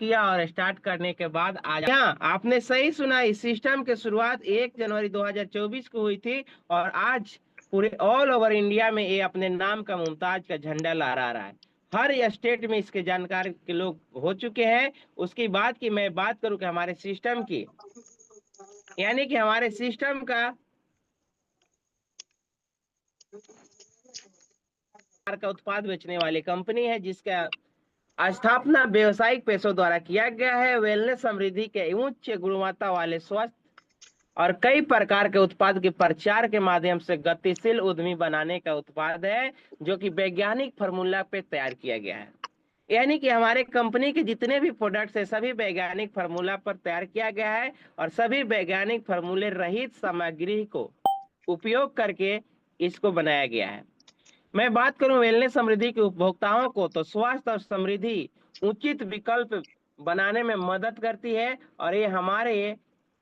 किया और स्टार्ट करने के बाद आज यहाँ आपने सही सुना, इस सिस्टम की शुरुआत 1 जनवरी 2024 को हुई थी और आज पूरे ऑल ओवर इंडिया में ये अपने नाम का मुमताज का झंडा लहरा रहा है। हर स्टेट में इसके जानकार के लोग हो चुके हैं। उसकी बात की मैं बात करूं कि हमारे सिस्टम की, यानी कि हमारे सिस्टम का उत्पाद बेचने वाली कंपनी है, जिसका स्थापना व्यवसायिक पेशों द्वारा किया गया है। वेलनेस समृद्धि के उच्च गुणवत्ता वाले स्वस्थ और कई प्रकार के उत्पाद के प्रचार के माध्यम से गतिशील उद्यमी बनाने का उत्पाद है, जो कि वैज्ञानिक फार्मूला पे तैयार किया गया है। यानी कि हमारे कंपनी के जितने भी प्रोडक्ट्स है सभी वैज्ञानिक फार्मूला पर तैयार किया गया है और सभी वैज्ञानिक फार्मूले रहित सामग्री को उपयोग करके इसको बनाया गया है। मैं बात करूं वेलनेस समृद्धि के उपभोक्ताओं को, तो स्वास्थ्य और समृद्धि उचित विकल्प बनाने में मदद करती है और ये हमारे,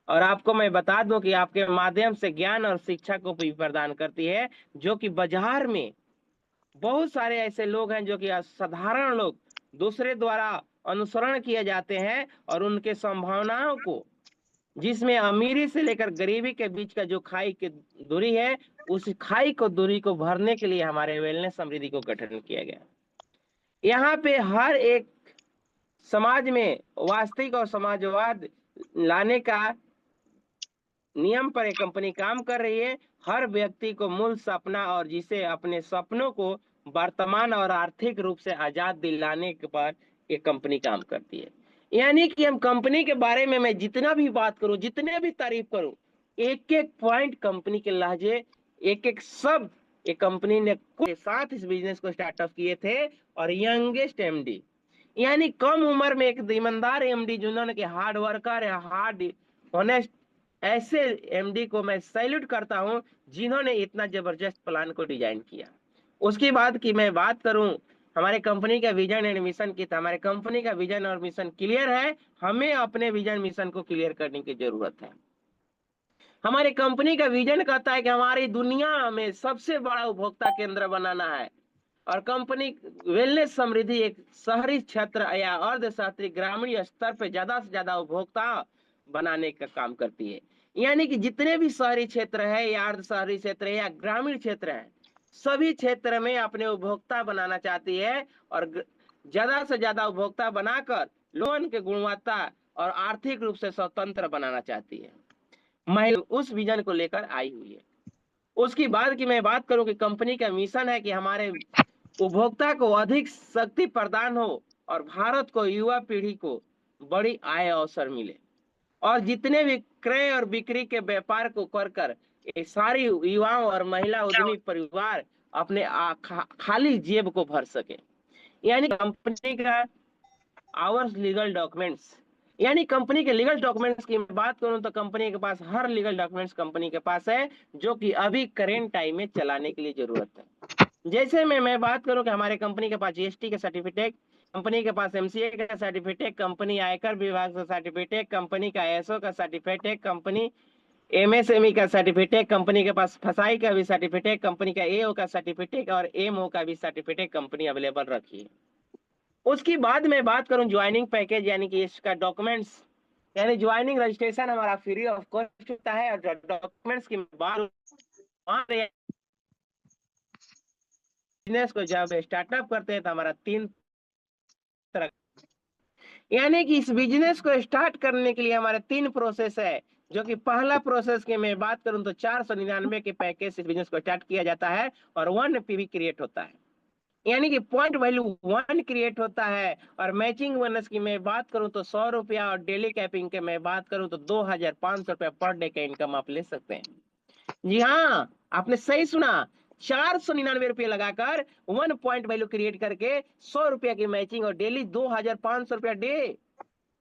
और आपको मैं बता दूं कि आपके माध्यम से ज्ञान और शिक्षा को भी प्रदान करती है, जो कि बाजार में बहुत सारे ऐसे लोग हैं जो कि साधारण लोग दूसरे द्वारा अनुसरण किए जाते हैं और उनके संभावनाओं को, जिसमें अमीरी से लेकर गरीबी के बीच का जो खाई की दूरी है, उस खाई को दूरी को भरने के लिए हमारे वेलनेस समृद्धि को गठन किया गया। यहाँ पे हर एक समाज में वास्तविक और समाजवाद लाने का नियम पर एक कंपनी काम कर रही है। हर व्यक्ति को मूल सपना और जिसे अपने सपनों को वर्तमान और आर्थिक रूप से आजाद दिलाने के पर ये कंपनी काम करती है। यानी कि हम कंपनी के बारे में मैं जितना भी बात करूं, जितने भी तारीफ करूं, एक एक पॉइंट कंपनी के लहजे, एक एक शब्द ये कंपनी ने के साथ इस बिजनेस को स्टार्टअप किए थे। और यंगेस्ट एमडी, यानी कम उम्र में एक ईमानदार एमडी जिन्होंने कि हार्ड वर्कर है, हार्ड ऑनेस्ट, ऐसे एमडी को मैं सैल्यूट करता हूं जिन्होंने इतना जबरदस्त प्लान को डिजाइन किया। उसके बाद की मैं बात करूं हमारे कंपनी का विजन एंड मिशन की, तो हमारे कंपनी का विजन और मिशन क्लियर है। हमें अपने विजन मिशन को क्लियर करने की जरूरत है। हमारी कंपनी का विजन कहता है कि हमारी दुनिया में सबसे बड़ा उपभोक्ता केंद्र बनाना है और कंपनी वेलनेस समृद्धि एक शहरी क्षेत्र या अर्ध शहरी ग्रामीण स्तर पर ज्यादा से ज्यादा उपभोक्ता बनाने का काम करती है। यानी कि जितने भी शहरी क्षेत्र है या अर्ध शहरी क्षेत्र है या ग्रामीण क्षेत्र है, सभी क्षेत्र में अपने उपभोक्ता बनाना चाहती है और ज्यादा से ज्यादा उपभोक्ता बनाकर लोन के गुणवत्ता और आर्थिक रूप से स्वतंत्र बनाना चाहती है। महिला उस विजन को लेकर आई हुई है। उसकी बाद की मैं बात करूं कि कंपनी का मिशन है कि हमारे उपभोक्ता को अधिक शक्ति प्रदान हो और भारत को युवा पीढ़ी को बड़ी आय अवसर मिले और जितने भी क्रय और बिक्री के व्यापार को कर ये सारी युवाओं और महिला उद्यमी परिवार अपने खाली जेब को भर सके। यानी कंपनी का आवर्स लीगल डॉक्यूमेंट्स, यानी कंपनी के लीगल डॉक्यूमेंट्स की बात करूं तो कंपनी के पास हर लीगल डॉक्यूमेंट्स कंपनी के पास है, जो कि अभी करेंट टाइम में चलाने के लिए जरूरत है। जैसे मैं बात करूं कि हमारे कंपनी के पास जीएसटी का सर्टिफिकेट, कंपनी के पास एमसीए का सर्टिफिकेट, कंपनी आयकर विभाग का सर्टिफिकेट, कंपनी का एसओ का सर्टिफिकेट, कंपनी एमएसएमई का सर्टिफिकेट, कंपनी के पास फसाई का भी सर्टिफिकेट, कंपनी का एओ का सर्टिफिकेट और एमओ का भी सर्टिफिकेट कंपनी अवेलेबल रखी है। उसकी बाद में बात करूं ज्वाइनिंग पैकेज, यानी कि इसका डॉक्यूमेंट्स, यानी ज्वाइनिंग रजिस्ट्रेशन हमारा फ्री ऑफ कॉस्ट होता है और डॉक्यूमेंट्स की बात बिजनेस को जब स्टार्टअप करते हैं तो हमारा 3 तरह, यानी कि इस बिजनेस को स्टार्ट करने के लिए हमारे 3 प्रोसेस है। जो कि पहला प्रोसेस की मैं बात करूं तो 499 के पैकेज से बिजनेस को स्टार्ट किया जाता है और 1 पीवी क्रिएट होता है, यानी कि पॉइंट वैल्यू 1 क्रिएट होता है। और मैचिंग बोनस की मैं बात करूं तो 100 रुपया और डेली कैपिंग के मैं बात करूं तो 2500 रुपया पर डे का इनकम आप ले सकते हैं। जी हाँ, आपने सही सुना, 499 रुपये लगाकर 1 पॉइंट वैल्यू क्रिएट करके 100 रुपया की मैचिंग और डेली 2500 रुपया डे,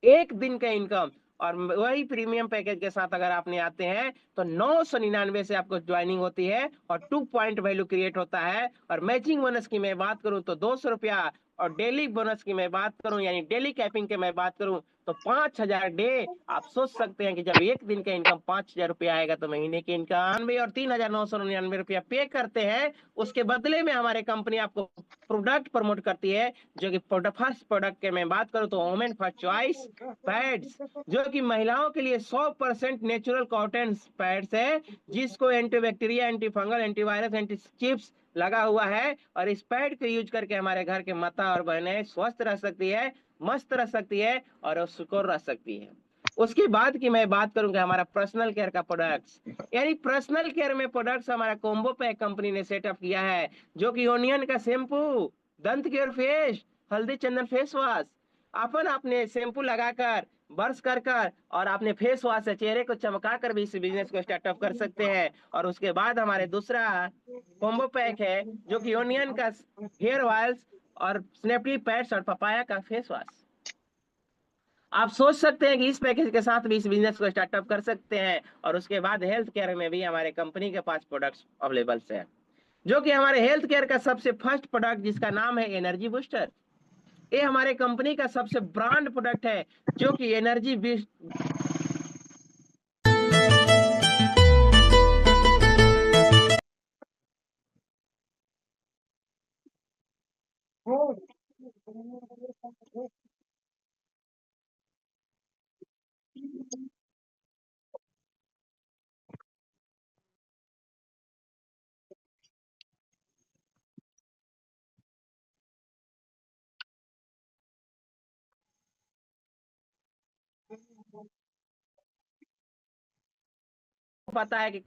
एक दिन का इनकम। और वही प्रीमियम पैकेज के साथ अगर आपने आते हैं तो 999 से आपको ज्वाइनिंग होती है और 2 पॉइंट वैल्यू क्रिएट होता है। और मैचिंग बोनस की मैं बात करूं तो 200 रुपया और डेली बोनस की मैं बात करूं यानी डेली कैपिंग की मैं बात करूं तो 5,000 डे। आप सोच सकते हैं कि जब एक दिन का इनकम 5,000 रुपया आएगा तो महीने की इनकम 98 और 3,999 रुपया पे करते हैं। उसके बदले में हमारे कंपनी आपको प्रोडक्ट प्रमोट करती है, जो कि फर्स्ट प्रोडक्ट के मैं बात करूं तो वुमेन फर्स्ट चॉइस पैड्स, जो कि महिलाओं के लिए 100% नेचुरल कॉटन पैड्स है, जिसको antibacteria, anti fungal, antivirus, anti chips लगा हुआ है। और इस पैड को यूज करके हमारे घर के माता और बहनें स्वस्थ रह सकती है, मस्त रह सकती है और सुकून रह सकती है। उसके बाद की मैं बात करूंगा हमारा पर्सनल केयर का प्रोडक्ट्स, यानी पर्सनल केयर में प्रोडक्ट्स हमारा कॉम्बो पैक कंपनी ने सेटअप किया है, जो कि ओनियन का शैम्पू, दंत केयर फेस, हल्दी चंदन फेस वॉश, अपन अपने शैम्पू लगाकर ब्रश कर और अपने फेस वॉश से चेहरे को चमका कर भी इस बिजनेस को स्टार्टअप कर सकते हैं। और उसके बाद हमारे दूसरा कॉम्बो पैक है, जो कि ओनियन का हेयर ऑयल्स और स्नैपडी पैड्स और पपाया का फेस वॉश। आप सोच सकते हैं कि इस पैकेज के साथ भी इस बिजनेस को स्टार्टअप कर सकते हैं। और उसके बाद हेल्थ केयर में भी हमारे कंपनी के पास प्रोडक्ट्स अवेलेबल है, जो कि हमारे हेल्थ केयर का सबसे फर्स्ट प्रोडक्ट जिसका नाम है एनर्जी बूस्टर। ये हमारे कंपनी का सबसे ब्रांड प्रोडक्ट है, जो कि एनर्जी पता है कि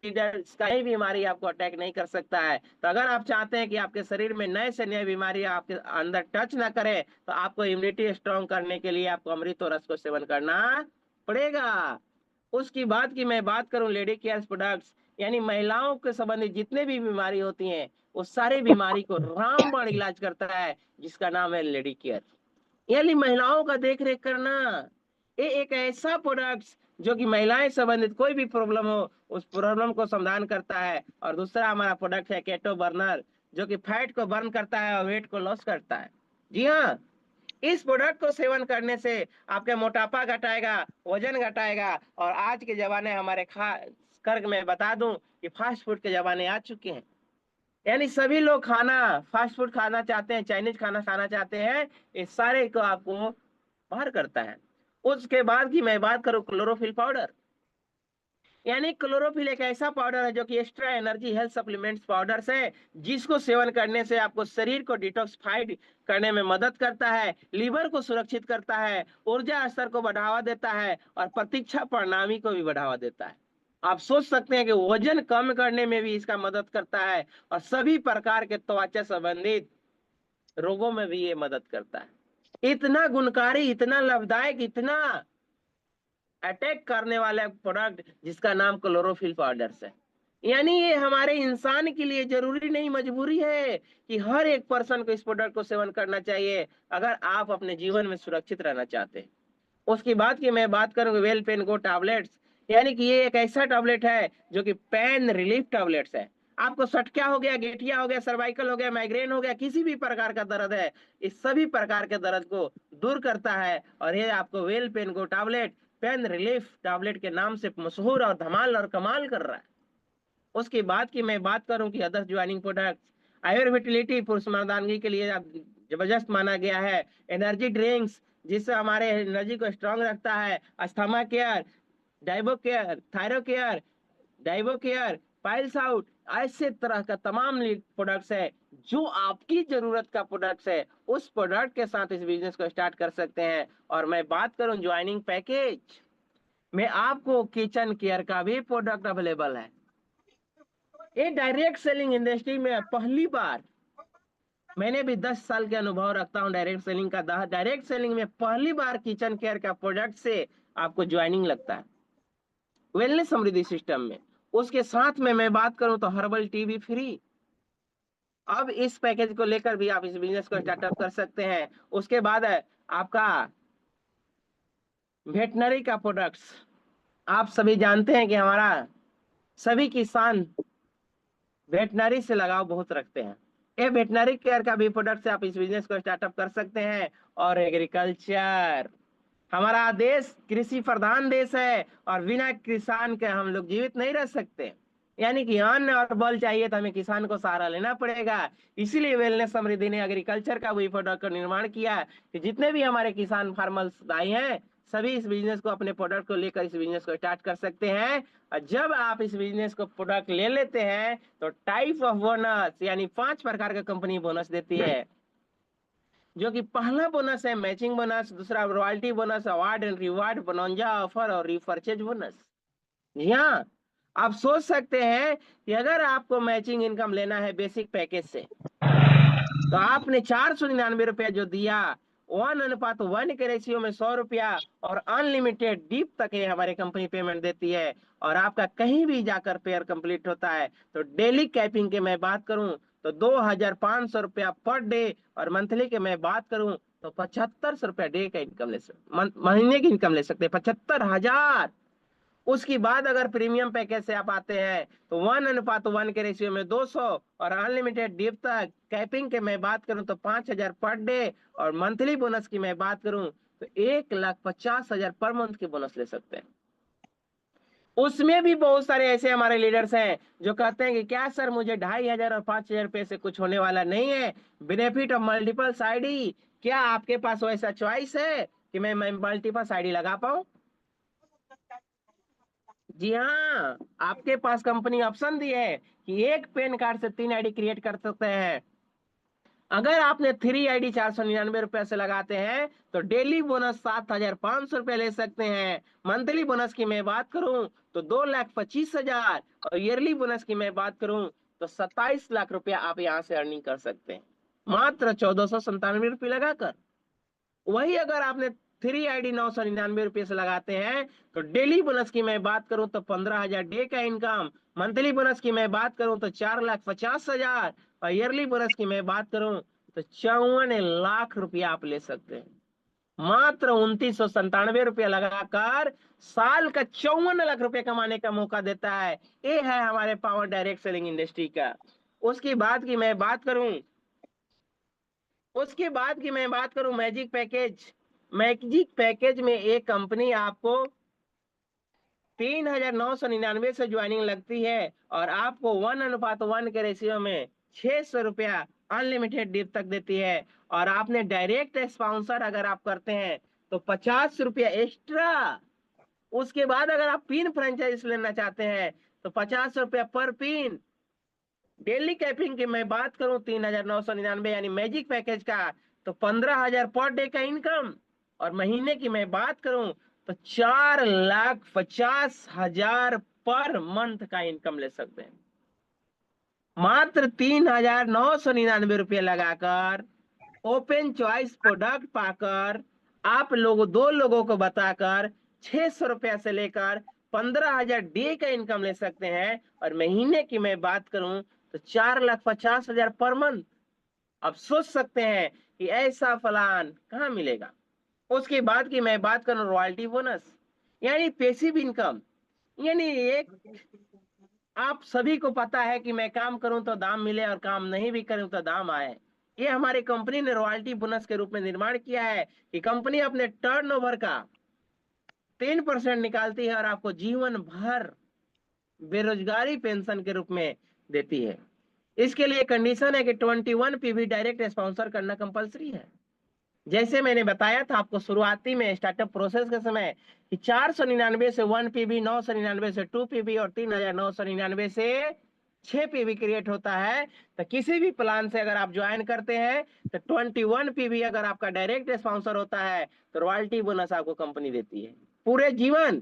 कहीं बीमारी आपको अटैक नहीं कर सकता है। तो अगर आप चाहते हैं कि आपके शरीर में नए से नए बीमारी आपके अंदर टच ना करे, तो आपको इम्यूनिटी स्ट्रांग करने के लिए आपको अमृत और रस को सेवन करना पड़ेगा। उसकी बात की मैं बात करूं लेडी केयर प्रोडक्ट्स, यानी महिलाओं के संबंधित जितने भी बीमारी होती हैं, वो सारी बीमारी को रामबाण इलाज करता है, जिसका नाम है लेडी केयर, यानी महिलाओं का देख रेख करना। ये एक ऐसा प्रोडक्ट जो कि महिलाएं संबंधित कोई भी प्रॉब्लम हो उस प्रॉब्लम को समाधान करता है। और दूसरा हमारा प्रोडक्ट है केटो बर्नर, जो कि फैट को बर्न करता है और वेट को लॉस करता है। जी हाँ, इस प्रोडक्ट को सेवन करने से आपके मोटापा घटाएगा, वजन घटाएगा। और आज के जमाने हमारे खास कर मैं बता दूं कि फास्ट फूड के जमाने आ चुके हैं, यानी सभी लोग खाना फास्ट फूड खाना चाहते हैं, चाइनीज खाना खाना चाहते हैं। इस सारे को आपको बाहर करता है। उसके बाद की मैं बात करूं क्लोरोफिल पाउडर, यानी क्लोरोफिल एक ऐसा पाउडर है जो कि extra energy health supplements powders है, जिसको सेवन करने से आपको शरीर को डिटॉक्सिफाइड करने में मदद करता है, लीवर को सुरक्षित करता है, ऊर्जा स्तर को बढ़ावा देता है और प्रतीक्षा प्रणाली को भी बढ़ावा देता है। आप सोच सकते हैं कि वजन कम करने में भी इसका मदद करता है और सभी प्रकार के त्वचा संबंधित रोगों में भी ये मदद करता है। इतना गुणकारी, इतना लाभदायक, इतना अटैक करने वाला प्रोडक्ट जिसका नाम क्लोरोफिल पाउडर्स है। यानी ये हमारे इंसान के लिए जरूरी नहीं, मजबूरी है कि हर एक पर्सन को इस प्रोडक्ट को सेवन करना चाहिए, अगर आप अपने जीवन में सुरक्षित रहना चाहते हैं। उसकी बात की मैं बात करूंगी वेल पेन गो टैबलेट्स, यानी कि ये एक ऐसा टैबलेट है जो कि पेन रिलीफ टैबलेट्स है। आपको सटका हो गया, गेठिया हो गया, सर्वाइकल हो गया, माइग्रेन हो गया, किसी भी प्रकार का दर्द है, इस सभी प्रकार के दर्द को दूर करता है। और ये आपको वेल पेन गो टैबलेट पेन रिलीफ टैबलेट के नाम से मशहूर और धमाल और कमाल कर रहा है। उसके बाद की मैं बात करूं कि अदर ज्वाइनिंग प्रोडक्ट, आयुर्विटिलिटी पुरुष मर्दानगी के लिए जबरदस्त माना गया है। एनर्जी ड्रिंक्स जिससे हमारे एनर्जी को स्ट्रांग रखता है। Asthma care, Diabo care, Thyro care, Diabo care, piles out, ऐसे तरह का तमाम प्रोडक्ट्स है जो आपकी जरूरत का प्रोडक्ट्स है। उस प्रोडक्ट के साथ इस बिजनेस को स्टार्ट कर सकते हैं। और मैं बात करूं ज्वाइनिंग पैकेज में, आपको किचन केयर का भी प्रोडक्ट अवेलेबल है। ये डायरेक्ट सेलिंग इंडस्ट्री में पहली बार, मैंने भी 10 साल के अनुभव रखता हूं डायरेक्ट सेलिंग का, डायरेक्ट सेलिंग में पहली बार किचन केयर का प्रोडक्ट से आपको ज्वाइनिंग लगता है वेलनेस समृद्धि सिस्टम में। उसके साथ में मैं बात करूं तो हर्बल टीबी फ्री। अब इस पैकेज को लेकर भी आप इस बिजनेस को स्टार्टअप कर सकते हैं। उसके बाद है आपका वेटनरी का प्रोडक्ट्स। आप सभी जानते हैं कि हमारा सभी किसान वेटनरी से लगाव बहुत रखते हैं। ये वेटनरी केयर का भी प्रोडक्ट से आप इस बिजनेस को स्टार्टअप कर सकते हैं। और एग्रीकल्चर, हमारा देश कृषि प्रधान देश है और बिना किसान के हम लोग जीवित नहीं रह सकते। यानी कि अन्न और बल चाहिए तो हमें किसान को सहारा लेना पड़ेगा। इसीलिए वेलनेस समृद्धि ने एग्रीकल्चर का भी प्रोडक्ट का निर्माण किया कि जितने भी हमारे किसान फार्मर्स भाई हैं सभी इस बिजनेस को, अपने प्रोडक्ट को लेकर इस बिजनेस को स्टार्ट कर सकते हैं। और जब आप इस बिजनेस को प्रोडक्ट ले लेते हैं तो टाइप ऑफ बोनस यानी 5 प्रकार का कंपनी बोनस देती है। जो कि पहला बोनस है मैचिंग बोनस, दूसरा royalty bonus, award and reward, bonanza offer और रिपर्चेज बोनस। जी हाँ, आप सोच सकते हैं कि अगर आपको मैचिंग इनकम लेना है बेसिक पैकेज से तो आपने 499 रुपया जो दिया 1:1 के रेशियो में 100 रुपया और अनलिमिटेड डीप तक ये हमारी कंपनी पेमेंट देती है। और आपका कहीं भी जाकर पेयर कंप्लीट होता है तो डेली कैपिंग की मैं बात करूं तो 2500 रुपया पर डे, और मंथली की मैं बात करूं तो 7500 रुपया डे का इनकम ले सकते, महीने की इनकम ले सकते हैं 75,000। उसके बाद अगर प्रीमियम पैकेज से आप आते हैं तो 1:1 के रेशियो में 200 और अनलिमिटेड डीप तक कैपिंग के मैं बात करूं तो 5,000 पर डे, और मंथली बोनस की मैं बात करूं तो 1,50,000 पर मंथ की बोनस ले सकते हैं। उसमें भी बहुत सारे ऐसे हमारे लीडर्स हैं जो कहते हैं कि क्या सर मुझे 2,500 और 5,000 रुपए से कुछ होने वाला नहीं है, बेनिफिट ऑफ मल्टीपल आईडी। क्या आपके पास वैसा चॉइस है कि मैं मल्टीपल आईडी लगा पाऊं? जी हाँ, आपके पास कंपनी ऑप्शन दी है कि एक पेन कार्ड से 3 आईडी क्रिएट कर सकते हैं। अगर आपने 3 आईडी 499 रुपए से लगाते हैं तो डेली बोनस 7,500 रुपए ले सकते हैं। मंथली बोनस की मैं बात करूं तो 2,25,000 और ईयरली बोनस की मैं बात करूं तो 27 लाख रुपया आप यहां से अर्निंग कर सकते हैं मात्र 1,497 रुपये लगाकर। वही अगर आपने 3 आईडी 999 रुपये से लगाते हैं तो डेली बोनस की मैं बात करूं तो 15,000 डे का इनकम, मंथली बोनस की मैं बात करूं तो 4,50,000 और ईयरली बोनस की मैं बात करूं तो 54 लाख रुपया आप ले सकते हैं। मात्र 2,997 रुपया लगाकर साल का 54 लाख रुपया कमाने का मौका देता है। ये है हमारे पावर डायरेक्ट सेलिंग इंडस्ट्री का। उसके बाद की मैं बात करूं मैजिक पैकेज में एक कंपनी आपको 3,999 से ज्वाइनिंग लगती है और आपको 1:1 के रेशियो में 600 रुपया अनलिमिटेड डिप तक देती है। और आपने डायरेक्ट स्पॉन्सर अगर आप करते हैं तो 50 रुपया एक्स्ट्रा। उसके बाद अगर आप पिन फ्रेंचाइज लेना चाहते हैं तो 50 रुपया पर पिन। डेली कैपिंग की मैं बात करूं 3,999 यानी मैजिक पैकेज का तो 15,000 पर डे का इनकम, और महीने की मैं बात करूं तो 4,50,000 पर मंथ का इनकम ले सकते हैं। मात्र 3,999 रुपये लगाकर ओपन चॉइस प्रोडक्ट पाकर आप लोग 2 लोगों को बताकर 600 रुपया से लेकर 15,000 डे का इनकम ले सकते हैं। और महीने की मैं बात करूं तो 4,50,000 पर मंथ। अब सोच सकते हैं कि ऐसा फलान कहाँ मिलेगा। उसके बाद की मैं बात करूं रॉयल्टी बोनस यानी पैसिव इनकम। यानी एक, आप सभी को पता है कि मैं काम करूं तो दाम मिले और काम नहीं भी करूं तो दाम आए। ये हमारी कंपनी ने रॉयल्टी बोनस के रूप में निर्माण किया है कि कंपनी अपने टर्नओवर का 3% निकालती है और आपको जीवन भर बेरोजगारी पेंशन के रूप में देती है। इसके लिए कंडीशन है कि 21 पीवी डायरेक्ट स्पॉन्सर करना कंपलसरी है। जैसे मैंने बताया था आपको शुरुआती में स्टार्टअप प्रोसेस के समय कि 499 से 1 पीबी, 999 से 2 पीबी और 3,999 से 6 पीबी क्रिएट होता है। तो किसी भी प्लान से अगर आप ज्वाइन करते हैं तो 21 पीबी अगर आपका डायरेक्ट स्पॉन्सर होता है तो रॉयल्टी बोनस आपको कंपनी देती है पूरे जीवन।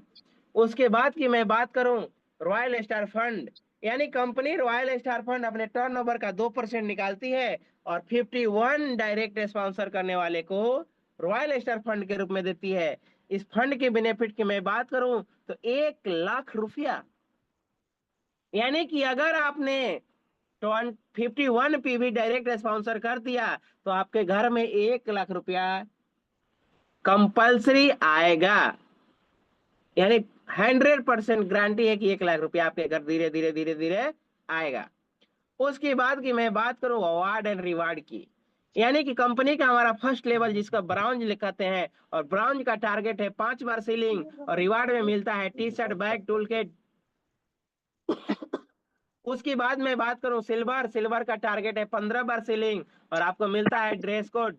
उसके बाद की मैं बात करूं रॉयल स्टार फंड, यानी कंपनी रॉयल स्टार फंड अपने टर्नओवर का 2% निकालती है और 51 डायरेक्ट स्पॉन्सर करने वाले को रॉयल स्टार फंड के रूप में देती है। इस फंड के बेनिफिट की मैं बात करूं तो 1 लाख रुपया, यानी कि अगर आपने 51 पीवी डायरेक्ट स्पॉन्सर कर दिया तो आपके घर में 1 लाख रुपया कंपल्सरी आएगा। यानी 100% गारंटी है कि 1 लाख रुपया आपके घर धीरे धीरे धीरे धीरे आएगा। उसके बाद की मैं बात करूँ अवार्ड एंड रिवार्ड की, यानी कि कंपनी का हमारा फर्स्ट लेवल जिसका ब्राउन्ज लिखते हैं, और ब्राउन्ज का टारगेट है 5 बार सीलिंग, और रिवार्ड में मिलता है T shirt, bag, tool kit. उसके बाद मैं बात करूं सिल्वर, सिल्वर का टारगेट है 15 बार सीलिंग, और आपको मिलता है ड्रेस कोड।